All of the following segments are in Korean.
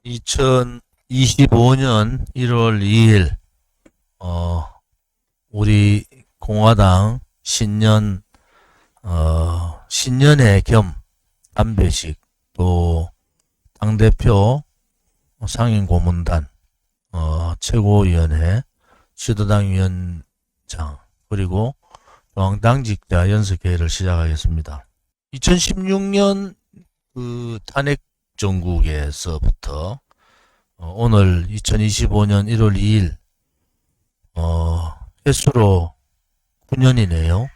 2025년 1월 2일, 우리 공화당 신년회 겸 담배식, 또 당대표 상임고문단, 최고위원회, 시도당 위원장, 그리고 중앙당직자 연석회의를 시작하겠습니다. 2016년 탄핵 정국에서부터 오늘 2025년 1월 2일 횟수로 9년이네요.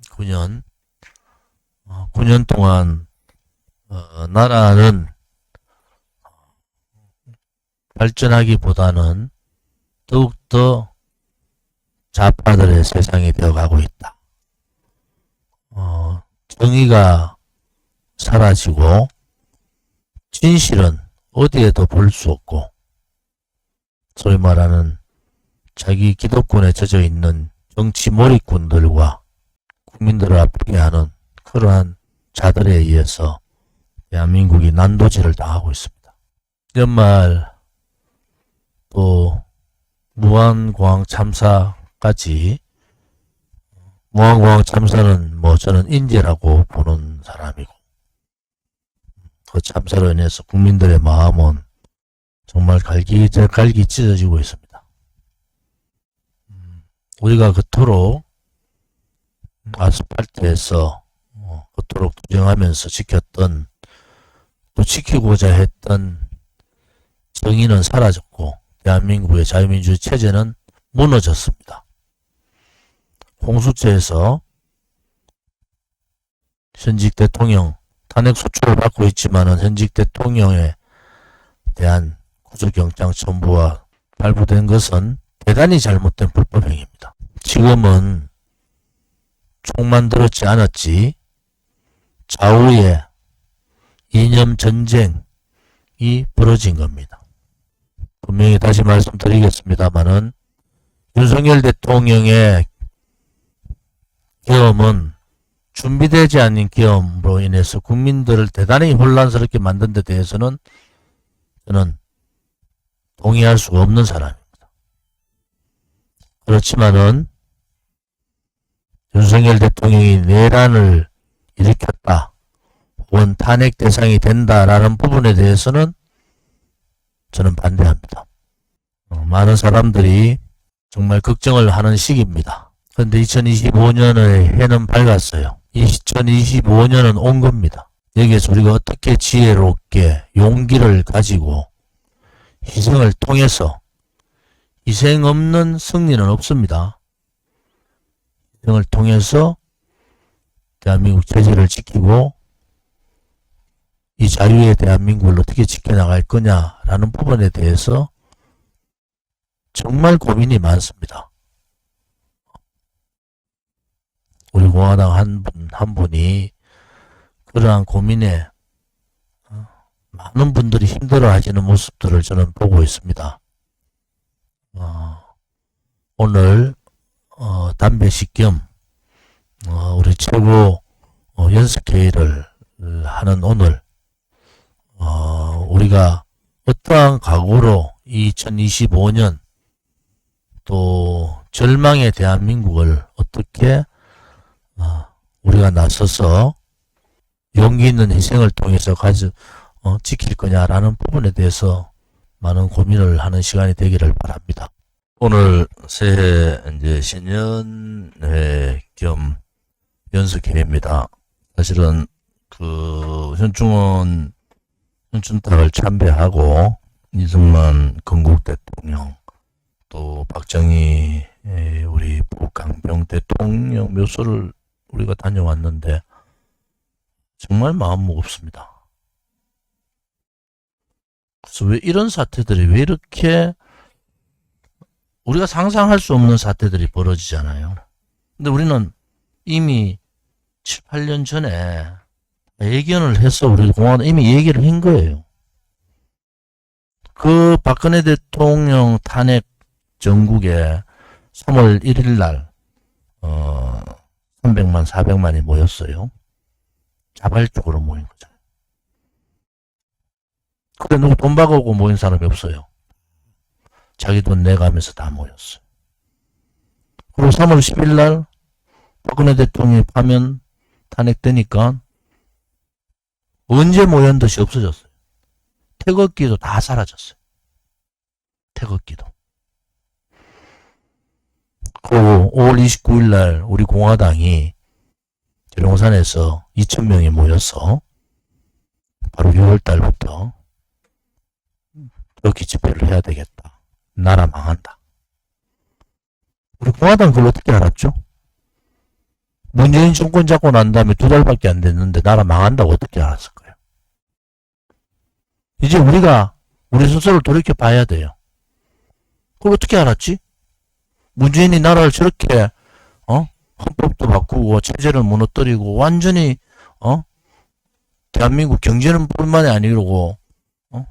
9년. 9년 동안 나라는 발전하기보다는 더욱더 좌파들의 세상이 되어가고 있다. 정의가 사라지고 진실은 어디에도 볼 수 없고, 소위 말하는 자기 기득권에 젖어 있는 정치 몰입꾼들과 국민들을 아프게 하는 그러한 자들에 의해서 대한민국이 난도질을 당하고 있습니다. 연말 또 무한공항 참사까지, 무한공항 참사는 저는 인재라고 보는 사람이고, 그 참사로 인해서 국민들의 마음은 정말 갈기 찢어지고 있습니다. 우리가 그토록 아스팔트에서 그토록 투쟁하면서 지켰던, 또 지키고자 했던 정의는 사라졌고, 대한민국의 자유민주주의 체제는 무너졌습니다. 공수처에서 현직 대통령 탄핵 소추를 받고 있지만은 현직 대통령에 대한 구속영장 첨부와 발부된 것은 대단히 잘못된 불법행위입니다. 지금은 총 만들었지 않았지 좌우의 이념 전쟁이 벌어진 겁니다. 분명히 다시 말씀드리겠습니다만은 윤석열 대통령의 계엄은 준비되지 않은 계엄으로 인해서 국민들을 대단히 혼란스럽게 만든 데 대해서는 저는 동의할 수가 없는 사람입니다. 그렇지만은 윤석열 대통령이 내란을 일으켰다, 혹은 탄핵 대상이 된다라는 부분에 대해서는 저는 반대합니다. 많은 사람들이 정말 걱정을 하는 시기입니다. 그런데 2025년의 해는 밝았어요. 2025년은 온 겁니다. 여기에서 우리가 어떻게 지혜롭게 용기를 가지고 희생을 통해서, 희생 없는 승리는 없습니다. 희생을 통해서 대한민국 체제를 지키고 이 자유의 대한민국을 어떻게 지켜나갈 거냐라는 부분에 대해서 정말 고민이 많습니다. 우리 공화당 한 분이 그러한 고민에 많은 분들이 힘들어 하시는 모습들을 저는 보고 있습니다. 오늘 담배식 겸 우리 최고 연석회의를 하는 오늘, 우리가 어떠한 각오로 2025년 또 절망의 대한민국을 어떻게 우리가 나서서 용기 있는 희생을 통해서 지킬 거냐라는 부분에 대해서 많은 고민을 하는 시간이 되기를 바랍니다. 오늘 새해 신년회 겸 연석회의입니다. 사실은 현충탁을 참배하고 이승만 건국 대통령, 또 박정희 우리 북강병 대통령 묘소를 우리가 다녀왔는데 정말 마음 무겁습니다. 그래서 왜 이런 사태들이, 왜 이렇게 우리가 상상할 수 없는 사태들이 벌어지잖아요. 근데 우리는 이미 7, 8년 전에 예견을 해서 우리 공화당 이미 얘기를 한 거예요. 그 박근혜 대통령 탄핵 전국에 3월 1일 날 300만, 400만이 모였어요. 자발적으로 모인 거죠. 그래 누구 돈 받아오고 모인 사람이 없어요. 자기 돈 내가면서 다 모였어요. 그리고 3월 10일 날 박근혜 대통령이 파면 탄핵되니까 언제 모연 듯이 없어졌어요. 태극기도 다 사라졌어요. 태극기도. 그리고 5월 29일 날 우리 공화당이 재롱산에서 2,000명이 모여서 바로 6월 달부터 여기 집회를 해야 되겠다. 나라 망한다. 우리 공화당 그걸 어떻게 알았죠? 문재인 정권 잡고 난 다음에 2달밖에 안 됐는데 나라 망한다고 어떻게 알았을 거예요? 이제 우리가 우리 스스로를 돌이켜 봐야 돼요. 그걸 어떻게 알았지? 문재인이 나라를 저렇게 헌법도 바꾸고 체제를 무너뜨리고 완전히 대한민국 경제는 뿐만이 아니고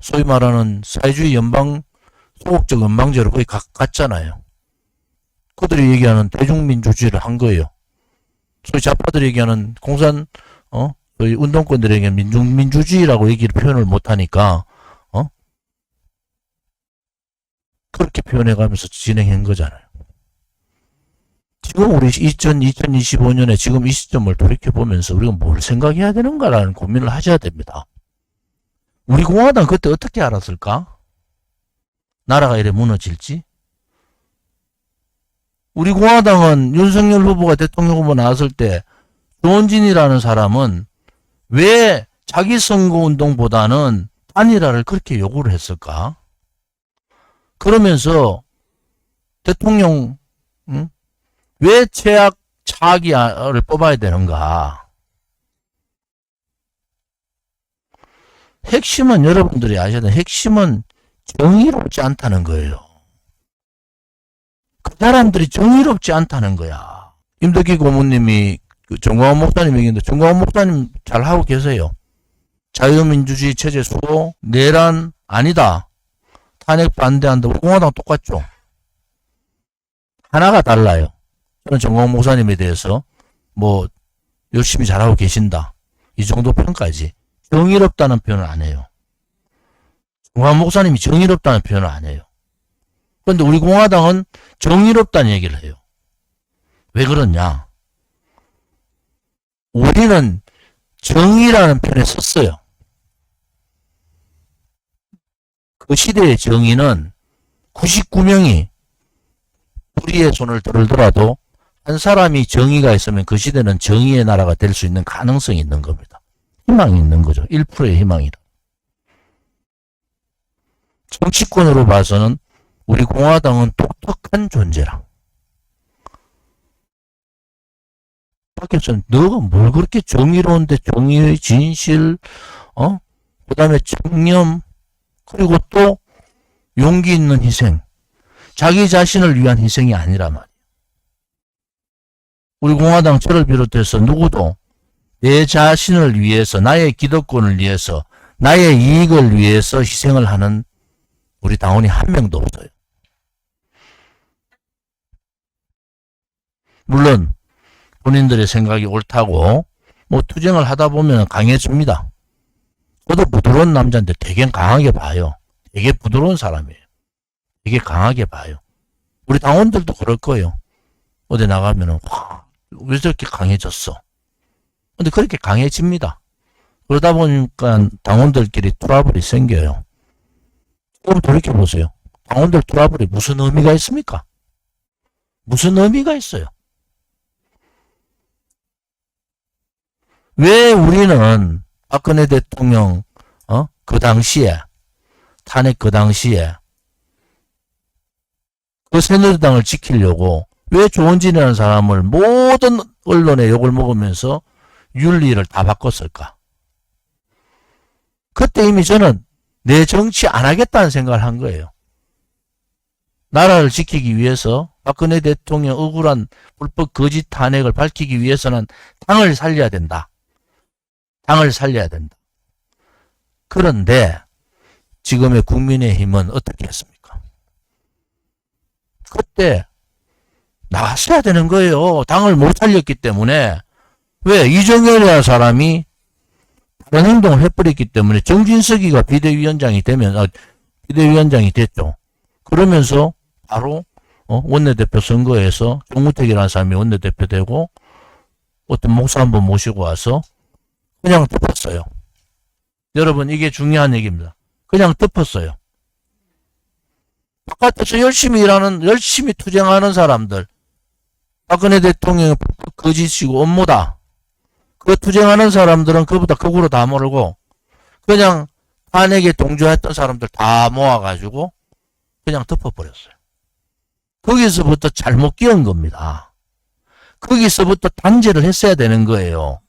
소위 말하는 사회주의 연방 소극적 연방제로 거의 갔잖아요. 그들이 얘기하는 대중민주주의를 한 거예요. 소위 좌파들이 얘기하는 공산 소위 운동권들이 얘기하는 민주주의라고 얘기를 표현을 못하니까 그렇게 표현해가면서 진행한 거잖아요. 지금 우리 2025년에 지금 이 시점을 돌이켜보면서 우리가 뭘 생각해야 되는가라는 고민을 하셔야 됩니다. 우리 공화당 그때 어떻게 알았을까? 나라가 이래 무너질지? 우리 공화당은 윤석열 후보가 대통령 후보 나왔을 때 조원진이라는 사람은 왜 자기 선거운동보다는 단일화를 그렇게 요구를 했을까? 그러면서 대통령 왜 최악 차악이를 뽑아야 되는가? 핵심은 여러분들이 아셔야 돼요. 핵심은 정의롭지 않다는 거예요. 그 사람들이 정의롭지 않다는 거야. 임덕기 고모님이 정광훈 목사님 얘기했는데 정광훈 목사님 잘하고 계세요. 자유민주주의 체제 수호 내란 아니다. 탄핵 반대한다. 우리 공화당 똑같죠. 하나가 달라요. 저는 정광훈 목사님에 대해서 열심히 잘하고 계신다. 이 정도 평가지. 정의롭다는 표현을 안 해요. 정광훈 목사님이 정의롭다는 표현을 안 해요. 그런데 우리 공화당은 정의롭다는 얘기를 해요. 왜 그러냐? 우리는 정의라는 표현을 썼어요. 그 시대의 정의는 99명이 불의의 손을 들더라도 한 사람이 정의가 있으면 그 시대는 정의의 나라가 될 수 있는 가능성이 있는 겁니다. 희망이 있는 거죠. 1%의 희망이다. 정치권으로 봐서는 우리 공화당은 독특한 존재라. 밖에서는 너가 뭘 그렇게 정의로운데 정의의 진실, 그 다음에 청렴, 그리고 또 용기 있는 희생. 자기 자신을 위한 희생이 아니란 말이에요. 우리 공화당 저를 비롯해서 누구도 내 자신을 위해서, 나의 기득권을 위해서, 나의 이익을 위해서 희생을 하는 우리 당원이 한 명도 없어요. 물론 본인들의 생각이 옳다고 투쟁을 하다 보면 강해집니다. 저도 부드러운 남자인데 되게 강하게 봐요. 되게 부드러운 사람이에요. 되게 강하게 봐요. 우리 당원들도 그럴 거예요. 어디 나가면은 왜 저렇게 강해졌어? 근데 그렇게 강해집니다. 그러다 보니까 당원들끼리 트러블이 생겨요. 조금 돌이켜보세요. 당원들 트러블이 무슨 의미가 있습니까? 무슨 의미가 있어요? 왜 우리는 박근혜 대통령 그 당시에 탄핵 그 당시에 그 새누리당을 지키려고 왜 조원진이라는 사람을 모든 언론에 욕을 먹으면서 윤리를 다 바꿨을까? 그때 이미 저는 내 정치 안 하겠다는 생각을 한 거예요. 나라를 지키기 위해서 박근혜 대통령 억울한 불법 거짓 탄핵을 밝히기 위해서는 당을 살려야 된다. 당을 살려야 된다. 그런데 지금의 국민의힘은 어떻게 했습니까? 그때 나갔어야 되는 거예요. 당을 못 살렸기 때문에. 왜? 이정열이라는 사람이 다른 행동을 해버렸기 때문에 정진석이가 비대위원장이 됐죠. 그러면서 바로 원내대표 선거에서 정무택이라는 사람이 원내대표 되고 어떤 목사 한번 모시고 와서 그냥 덮었어요. 여러분, 이게 중요한 얘기입니다. 그냥 덮었어요. 바깥에서 열심히 일하는, 열심히 투쟁하는 사람들, 박근혜 대통령의 거짓이고 업무다. 그 투쟁하는 사람들은 그보다 거꾸로 다 모르고 그냥 탄핵에 동조했던 사람들 다 모아가지고 그냥 덮어버렸어요. 거기서부터 잘못 끼운 겁니다. 거기서부터 단죄를 했어야 되는 거예요.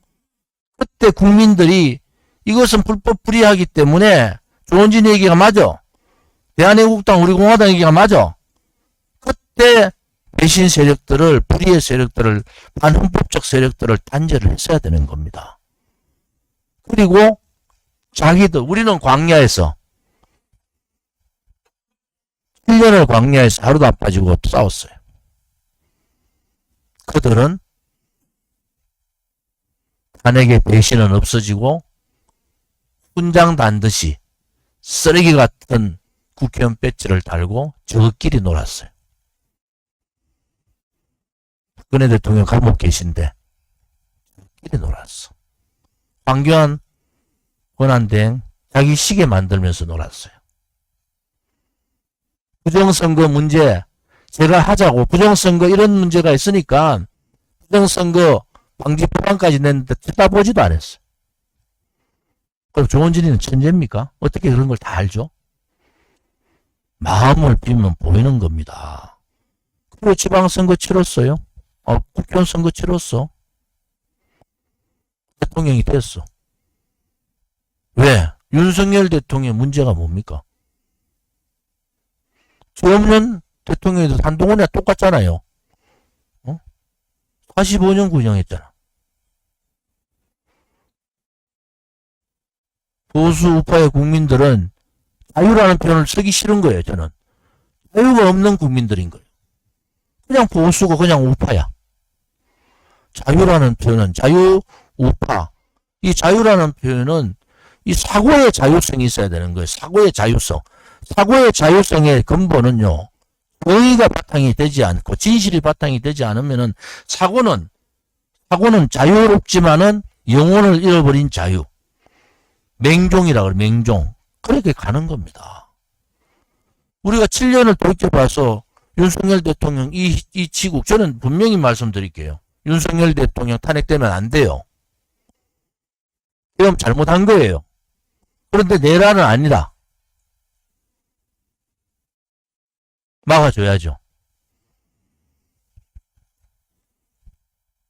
그때 국민들이 이것은 불법 불이하기 때문에 조원진 얘기가 맞아. 대한애국당 우리 공화당 얘기가 맞아. 그때 배신 세력들을, 불의의 세력들을, 반헌법적 세력들을 단죄를 했어야 되는 겁니다. 그리고 자기들, 우리는 광야에서 1년을 광야에서 하루도 안 빠지고 싸웠어요. 그들은 탄핵의 배신은 없어지고 훈장 단듯이 쓰레기 같은 국회의원 배지를 달고 저끼리 놀았어요. 박근혜 대통령 감옥 계신데 저끼리 놀았어. 황교안 권한대행 자기 시계 만들면서 놀았어요. 부정선거 문제 제가 하자고, 부정선거 이런 문제가 있으니까 부정선거 방지 법안까지 냈는데 쳐다보지도 않았어요. 그럼 조원진이는 천재입니까? 어떻게 그런 걸 다 알죠? 마음을 비우면 보이는 겁니다. 그리고 지방선거 치렀어요. 국회의원 선거 치렀어. 대통령이 됐어. 왜? 윤석열 대통령의 문제가 뭡니까? 조없는 대통령도 한동훈이랑 똑같잖아요. 45년 구형했잖아. 보수 우파의 국민들은 자유라는 표현을 쓰기 싫은 거예요, 저는. 자유가 없는 국민들인 거예요. 그냥 보수고 그냥 우파야. 자유라는 표현은 자유, 우파. 이 자유라는 표현은 이 사고의 자유성이 있어야 되는 거예요. 사고의 자유성. 사고의 자유성의 근본은요, 정의가 바탕이 되지 않고 진실이 바탕이 되지 않으면은 사고는 자유롭지만은 영혼을 잃어버린 자유. 맹종이라고 그래, 맹종. 그렇게 가는 겁니다. 우리가 7년을 돌이켜봐서 윤석열 대통령 이 지국, 저는 분명히 말씀드릴게요. 윤석열 대통령 탄핵되면 안 돼요. 그럼 잘못한 거예요. 그런데 내란은 아니다. 막아줘야죠.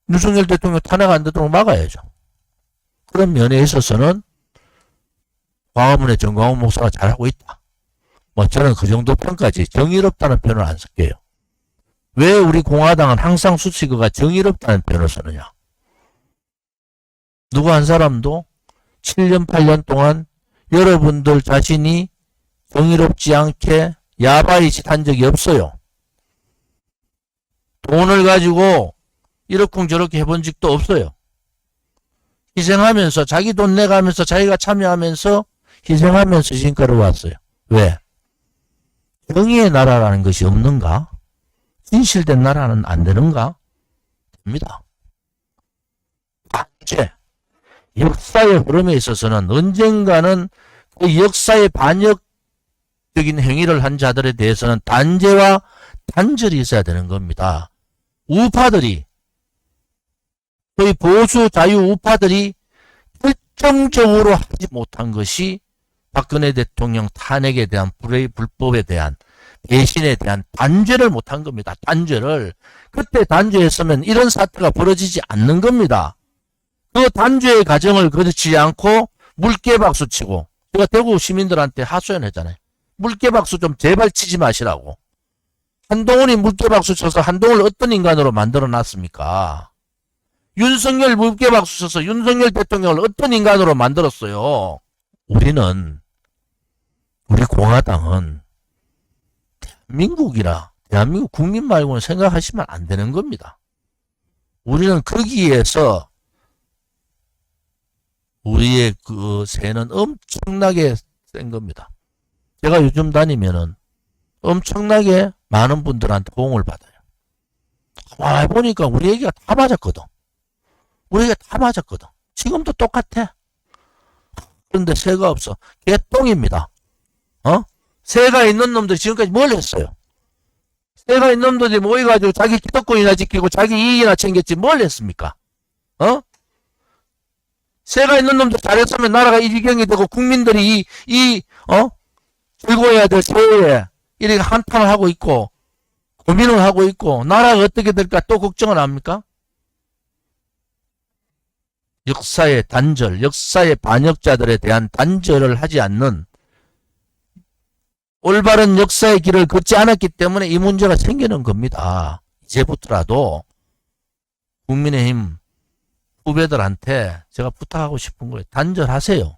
윤석열 대통령 탄핵 안 되도록 막아야죠. 그런 면에 있어서는 광화문의 정광훈 목사가 잘하고 있다. 저는 그 정도 평가지 정의롭다는 표현을 안 쓸게요. 왜 우리 공화당은 항상 수식어가 정의롭다는 표현을 쓰느냐. 누구 한 사람도 7년 8년 동안 여러분들 자신이 정의롭지 않게 야바이 짓 한 적이 없어요. 돈을 가지고 이러쿵저렇게 해본 적도 없어요. 희생하면서 자기 돈 내가면서 자기가 참여하면서 희생하면서 지금까지 왔어요. 왜? 정의의 나라라는 것이 없는가? 진실된 나라는 안 되는가? 됩니다. 단죄. 역사의 흐름에 있어서는 언젠가는 그 역사의 반역적인 행위를 한 자들에 대해서는 단죄와 단절이 있어야 되는 겁니다. 우파들이, 거의 보수 자유 우파들이 결정적으로 하지 못한 것이 박근혜 대통령 탄핵에 대한 불법에 대한 배신에 대한 단죄를 못한 겁니다. 단죄를. 그때 단죄했으면 이런 사태가 벌어지지 않는 겁니다. 그 단죄의 과정을 거치지 않고 물개박수 치고, 제가 대구 시민들한테 하소연했잖아요. 물개박수 좀 제발 치지 마시라고. 한동훈이 물개박수 쳐서 한동훈을 어떤 인간으로 만들어 놨습니까? 윤석열 물개박수 쳐서 윤석열 대통령을 어떤 인간으로 만들었어요? 우리 공화당은 대한민국 국민 말고는 생각하시면 안 되는 겁니다. 우리는 거기에서 우리의 그 세는 엄청나게 센 겁니다. 제가 요즘 다니면은 엄청나게 많은 분들한테 호응을 받아요. 가만히 보니까 우리 얘기가 다 맞았거든. 우리 얘기가 다 맞았거든. 지금도 똑같아. 그런데 새가 없어. 개똥입니다. 새가 있는 놈들이 지금까지 뭘 했어요? 새가 있는 놈들이 모여가지고 자기 기득권이나 지키고 자기 이익이나 챙겼지 뭘 했습니까? 새가 있는 놈들 잘했으면 나라가 이 지경이 되고 국민들이 즐거워야 될 새에 이렇게 한탄을 하고 있고 고민을 하고 있고 나라가 어떻게 될까 또 걱정을 합니까? 역사의 단절, 역사의 반역자들에 대한 단절을 하지 않는 올바른 역사의 길을 걷지 않았기 때문에 이 문제가 생기는 겁니다. 이제부터라도 국민의힘 후배들한테 제가 부탁하고 싶은 거예요. 단절하세요.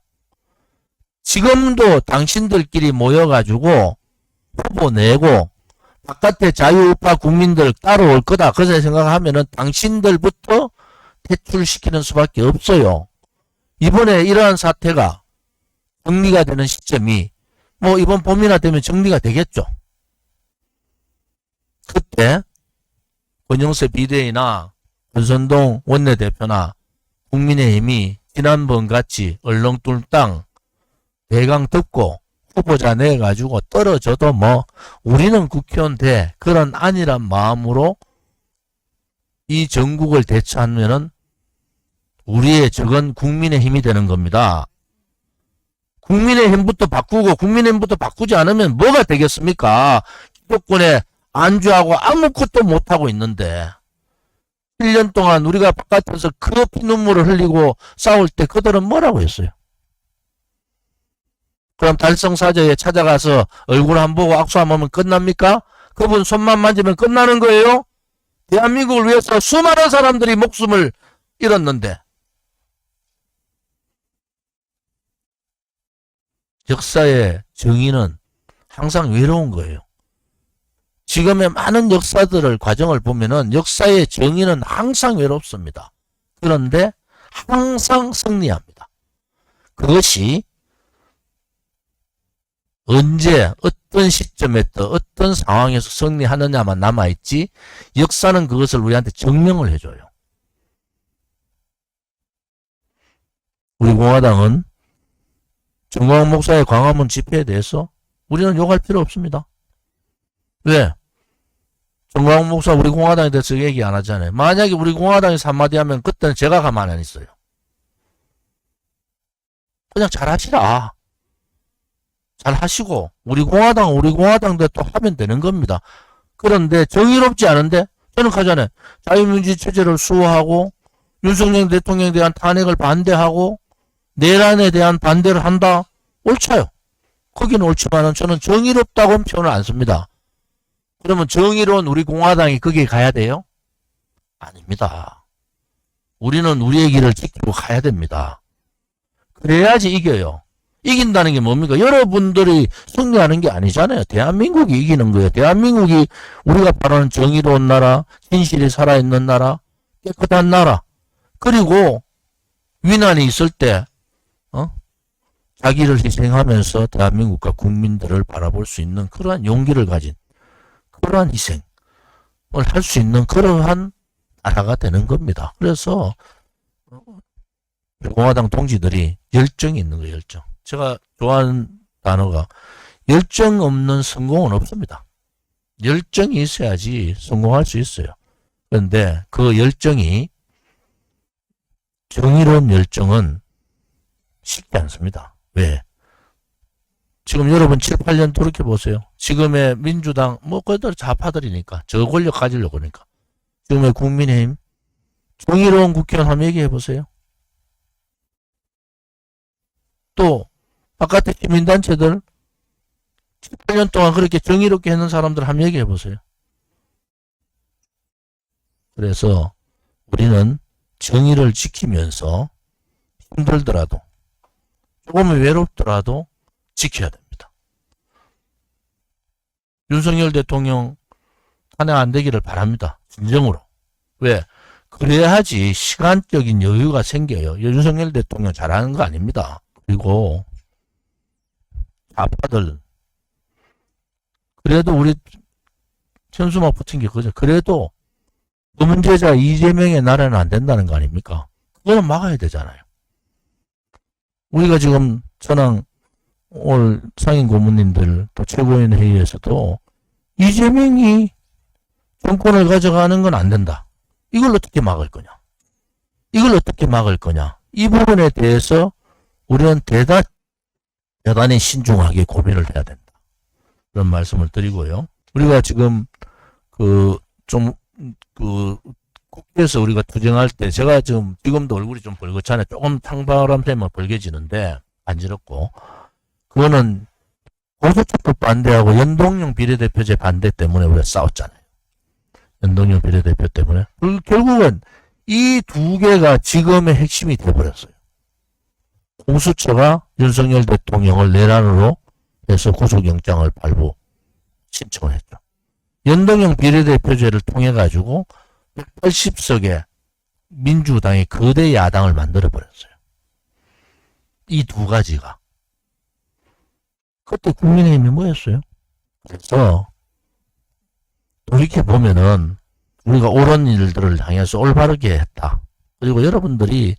지금도 당신들끼리 모여가지고 후보 내고 바깥에 자유우파 국민들 따라올 거다. 그렇게 생각하면은 당신들부터 퇴출시키는 수밖에 없어요. 이번에 이러한 사태가 정리가 되는 시점이 뭐 이번 봄이나 되면 정리가 되겠죠. 그때 권영세 비대위나 권선동 원내대표나 국민의힘이 지난번 같이 얼렁뚱땅 대강 듣고 후보자 내가지고 떨어져도 뭐 우리는 국회의원 돼 그런 안일한 마음으로 이 전국을 대처하면은 우리의 적은 국민의힘이 되는 겁니다. 국민의힘부터 바꾸고 국민의힘부터 바꾸지 않으면 뭐가 되겠습니까? 기득권에 안주하고 아무것도 못하고 있는데 1년 동안 우리가 바깥에서 그 피눈물을 흘리고 싸울 때 그들은 뭐라고 했어요? 그럼 달성사저에 찾아가서 얼굴 한 번 보고 악수 한 번 하면 끝납니까? 그분 손만 만지면 끝나는 거예요? 대한민국을 위해서 수많은 사람들이 목숨을 잃었는데 역사의 정의는 항상 외로운 거예요. 지금의 많은 역사들을 과정을 보면은 역사의 정의는 항상 외롭습니다. 그런데 항상 승리합니다. 그것이 언제 어떤 시점에 또 어떤 상황에서 승리하느냐만 남아있지 역사는 그것을 우리한테 증명을 해줘요. 우리 공화당은 정광훈 목사의 광화문 집회에 대해서 우리는 욕할 필요 없습니다. 왜? 정광훈 목사 우리 공화당에 대해서 얘기 안 하잖아요. 만약에 우리 공화당에서 한마디 하면 그때는 제가 가만히 안 있어요. 그냥 잘하시라. 잘하시고 우리 공화당대 또 하면 되는 겁니다. 그런데 정의롭지 않은데 저는 가잖아요. 자유민주주의 체제를 수호하고 윤석열 대통령에 대한 탄핵을 반대하고 내란에 대한 반대를 한다. 옳죠. 거기는 옳지만은 저는 정의롭다고는 표현을 안 씁니다. 그러면 정의로운 우리 공화당이 거기에 가야 돼요? 아닙니다. 우리는 우리의 길을 지키고 가야 됩니다. 그래야지 이겨요. 이긴다는 게 뭡니까? 여러분들이 승리하는 게 아니잖아요. 대한민국이 이기는 거예요. 대한민국이 우리가 바라는 정의로운 나라, 진실이 살아있는 나라, 깨끗한 나라. 그리고 위난이 있을 때 자기를 희생하면서 대한민국과 국민들을 바라볼 수 있는 그러한 용기를 가진 그러한 희생을 할 수 있는 그러한 나라가 되는 겁니다. 그래서 공화당 동지들이 열정이 있는 거예요. 열정. 제가 좋아하는 단어가 열정 없는 성공은 없습니다. 열정이 있어야지 성공할 수 있어요. 그런데 그 열정이 정의로운 열정은 쉽지 않습니다. 왜? 지금 여러분 7, 8년 돌이켜보세요. 지금의 민주당 그들 좌파들이니까 저 권력 가지려고 하니까 지금의 국민의힘 정의로운 국회의원 한번 얘기해보세요. 또 바깥의 시민단체들 7, 8년 동안 그렇게 정의롭게 했는 사람들 한번 얘기해보세요. 그래서 우리는 정의를 지키면서 힘들더라도 조금은 외롭더라도 지켜야 됩니다. 윤석열 대통령 탄핵 안 되기를 바랍니다. 진정으로. 왜? 그래야지 시간적인 여유가 생겨요. 윤석열 대통령 잘하는 거 아닙니다. 그리고 좌파들 그래도 우리 현수막 붙인 게 그죠. 그래도 문제자 이재명의 나라는 안 된다는 거 아닙니까? 그거는 막아야 되잖아요. 우리가 지금 전황 올 상임 고문님들 또 최고위원 회의에서도 이재명이 정권을 가져가는 건 안 된다. 이걸 어떻게 막을 거냐? 이걸 어떻게 막을 거냐? 이 부분에 대해서 우리는 대단히 신중하게 고민을 해야 된다. 그런 말씀을 드리고요. 우리가 지금 국회에서 우리가 투쟁할 때 제가 지금도 얼굴이 좀 벌겋잖아요. 조금 탕바람 쐬면 벌개지는데 간지럽고 그거는 고소축법 반대하고 연동형 비례대표제 반대 때문에 우리가 싸웠잖아요. 연동형 비례대표 때문에. 결국은 이 두 개가 지금의 핵심이 되어버렸어요. 공수처가 윤석열 대통령을 내란으로 해서 구속영장을 발부 신청을 했죠. 연동형 비례대표제를 통해 가지고 180석의 민주당의 거대 야당을 만들어버렸어요. 이 두 가지가. 그때 국민의힘이 뭐였어요? 그래서 돌이켜보면은 우리가 옳은 일들을 향해서 올바르게 했다. 그리고 여러분들이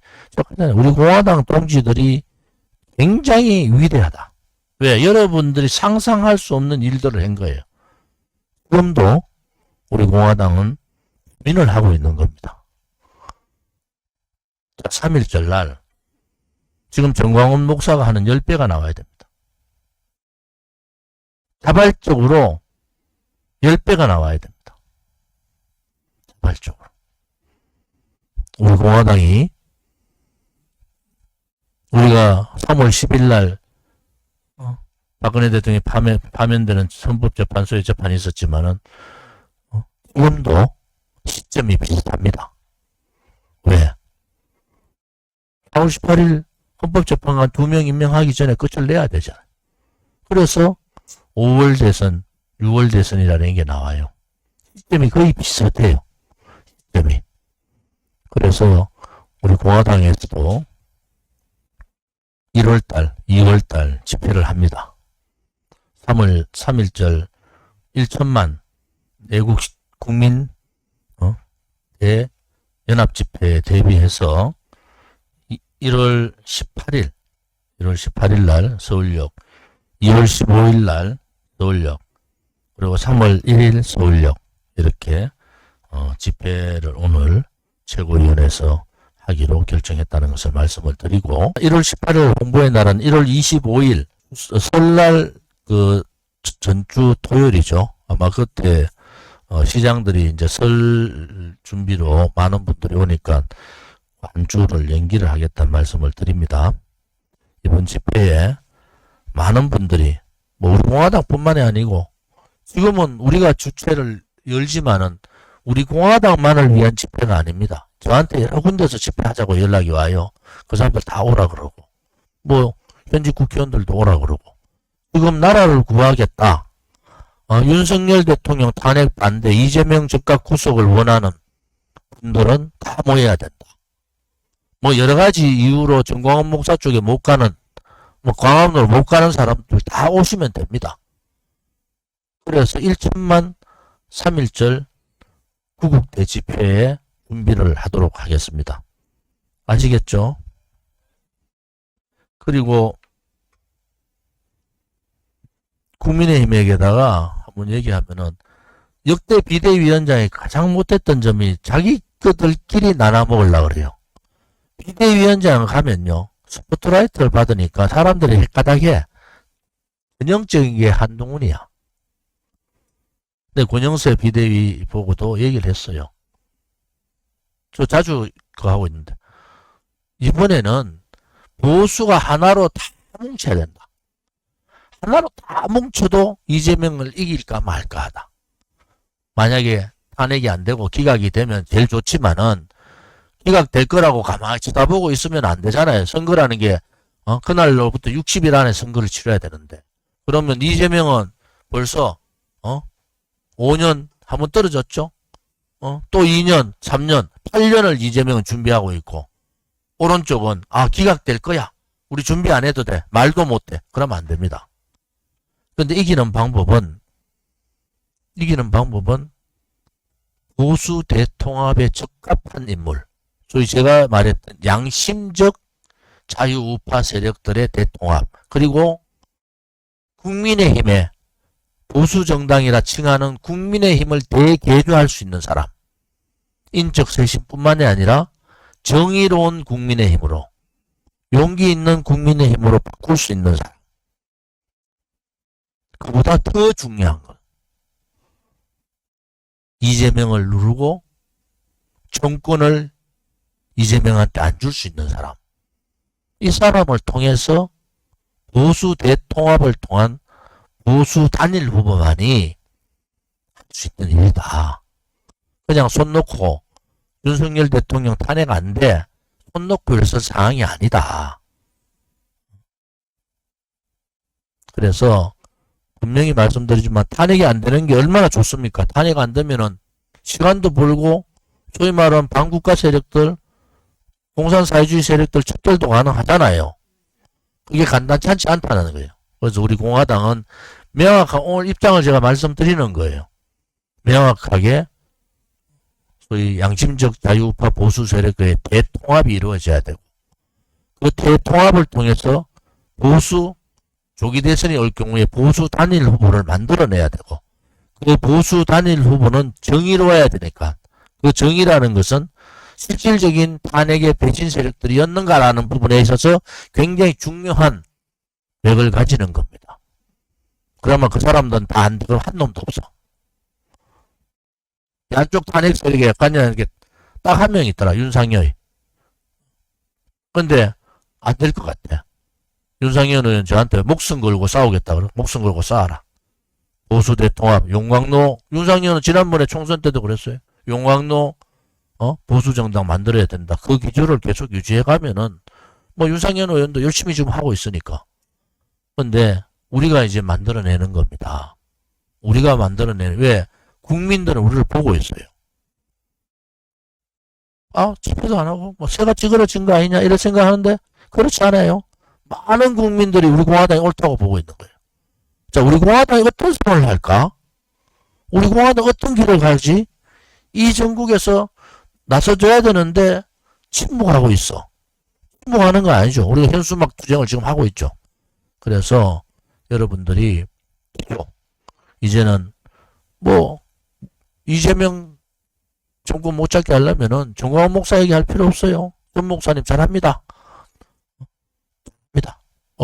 우리 공화당 동지들이 굉장히 위대하다. 왜? 여러분들이 상상할 수 없는 일들을 한 거예요. 지금도 우리 공화당은 고민을 하고 있는 겁니다. 3.1절 날 지금 정광훈 목사가 하는 10배가 나와야 됩니다. 자발적으로 10배가 나와야 됩니다. 자발적으로. 우리 공화당이 우리가 3월 10일 날 박근혜 대통령이 파면되는 헌법재판소에 재판이 있었지만은 지금도 시점이 비슷합니다. 왜? 4월 18일 헌법재판관 2명 임명하기 전에 끝을 내야 되잖아요. 그래서 5월 대선, 6월 대선이라는 게 나와요. 시점이 거의 비슷해요. 시점이. 그래서 우리 공화당에서도 1월달, 2월달 집회를 합니다. 3.1절 1천만 애국 국민 연합집회에 대비해서 1월 18일 날 서울역, 2월 15일 날 서울역, 그리고 3월 1일 서울역 이렇게 집회를 오늘 최고위원회에서 하기로 결정했다는 것을 말씀을 드리고 1월 18일 홍보의 날은 1월 25일 설날 전주 토요일이죠. 아마 그때 시장들이 이제 설 준비로 많은 분들이 오니까 관주를 연기를 하겠다는 말씀을 드립니다. 이번 집회에 많은 분들이 우리 공화당뿐만이 아니고 지금은 우리가 주최를 열지만은 우리 공화당만을 위한 집회가 아닙니다. 저한테 여러 군데서 집회하자고 연락이 와요. 그 사람들 다 오라 그러고 현직 국회의원들도 오라 그러고 지금 나라를 구하겠다. 윤석열 대통령 탄핵 반대 이재명 즉각 구속을 원하는 분들은 다 모여야 된다. 여러 가지 이유로 정광훈 목사 쪽에 못 가는 광화문으로 못 가는 사람들 다 오시면 됩니다. 그래서 1천만 3.1절 구국대 집회에 준비를 하도록 하겠습니다. 아시겠죠? 그리고 국민의힘에게다가 한번 얘기하면은 역대 비대위원장이 가장 못했던 점이 자기 그들끼리 나눠 먹으려고 그래요. 비대위원장 가면요. 스포트라이트를 받으니까 사람들이 헷가닥해. 전형적인 게 한동훈이야. 근데 권영세 비대위 보고도 얘기를 했어요. 저 자주 그거 하고 있는데 이번에는 보수가 하나로 다 뭉쳐야 된다. 하나로 다 뭉쳐도 이재명을 이길까 말까 하다. 만약에 탄핵이 안 되고 기각이 되면 제일 좋지만은 기각될 거라고 가만히 쳐다보고 있으면 안 되잖아요. 선거라는 게 그날로부터 60일 안에 선거를 치러야 되는데 그러면 이재명은 벌써 5년 한번 떨어졌죠. 또 2년, 3년, 8년을 이재명은 준비하고 있고 오른쪽은 기각될 거야. 우리 준비 안 해도 돼. 말도 못 해. 그러면 안 됩니다. 근데 이기는 방법은 보수 대통합에 적합한 인물. 소위 제가 말했던 양심적 자유우파 세력들의 대통합. 그리고 국민의힘에 보수정당이라 칭하는 국민의힘을 대개조할 수 있는 사람. 인적 쇄신뿐만이 아니라 정의로운 국민의힘으로, 용기 있는 국민의힘으로 바꿀 수 있는 사람. 그보다 더 중요한 건 이재명을 누르고 정권을 이재명한테 안 줄 수 있는 사람. 이 사람을 통해서 보수 대통합을 통한 보수 단일 후보만이 할 수 있는 일이다. 그냥 손 놓고 윤석열 대통령 탄핵 안 돼. 손 놓고 이랬을 상황이 아니다. 그래서 분명히 말씀드리지만 탄핵이 안 되는 게 얼마나 좋습니까? 탄핵 안 되면은 시간도 벌고 소위 말하는 반국가 세력들, 공산사회주의 세력들 척결도 가능하잖아요. 그게 간단치 않다는 거예요. 그래서 우리 공화당은 명확한 오늘 입장을 제가 말씀드리는 거예요. 명확하게 소위 양심적 자유우파 보수 세력의 대통합이 이루어져야 되고 그 대통합을 통해서 보수 조기 대선이 올 경우에 보수 단일 후보를 만들어내야 되고 그 보수 단일 후보는 정의로워야 되니까 그 정의라는 것은 실질적인 탄핵의 배신 세력들이었는가라는 부분에 있어서 굉장히 중요한 역을 가지는 겁니다. 그러면 그 사람들은 다 안 되고 한 놈도 없어. 양쪽 탄핵 세력에 약간이라는 게 딱 한 명 있더라. 윤상열. 근데 안 될 것 같아. 윤상현 의원 저한테 목숨 걸고 싸우겠다 그래. 목숨 걸고 싸워라. 보수 대통합, 용광로. 윤상현은 지난번에 총선 때도 그랬어요. 용광로 보수 정당 만들어야 된다. 그 기조를 계속 유지해 가면은 뭐 윤상현 의원도 열심히 지금 하고 있으니까. 근데 우리가 이제 만들어내는 겁니다. 우리가 만들어내는 왜 국민들은 우리를 보고 있어요. 집회도 안 하고 뭐 새가 찌그러진 거 아니냐 이런 생각하는데 그렇지 않아요. 많은 국민들이 우리 공화당이 옳다고 보고 있는 거예요. 자, 우리 공화당이 어떤 선언을 할까? 우리 공화당 어떤 길을 갈지? 이 전국에서 나서줘야 되는데 침묵하고 있어. 침묵하는 거 아니죠. 우리가 현수막 투쟁을 지금 하고 있죠. 그래서 여러분들이 이제는 뭐 이재명 정권 못 잡게 하려면은 정광훈 목사 얘기할 필요 없어요. 전 목사님 잘합니다.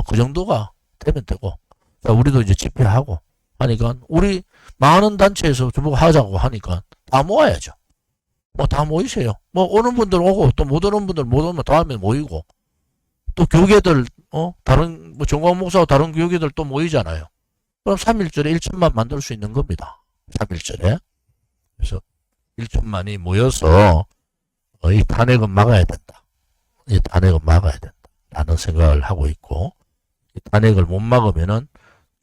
그 정도가 되면 되고. 자, 우리도 이제 집회하고 하니까 우리 많은 단체에서 저보고 하자고 하니까 다 모아야죠. 뭐 다 모이세요. 뭐 오는 분들 오고 또 못 오는 분들 못 오면 다음에 모이고 또 교계들 다른 뭐 정광훈 목사하고 다른 교계들 또 모이잖아요. 그럼 3.1절에 1천만 만들 수 있는 겁니다. 3.1절에. 그래서 1천만이 모여서 이 탄핵은 막아야 된다. 이 탄핵은 막아야 된다. 라는 생각을 하고 있고 이 탄핵을 못 막으면은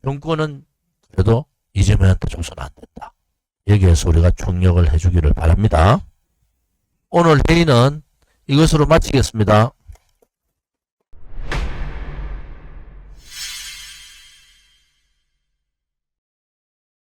정권은 그래도 이재명한테 줘서는 안 된다. 여기에서 우리가 총력을 해주기를 바랍니다. 오늘 회의는 이것으로 마치겠습니다.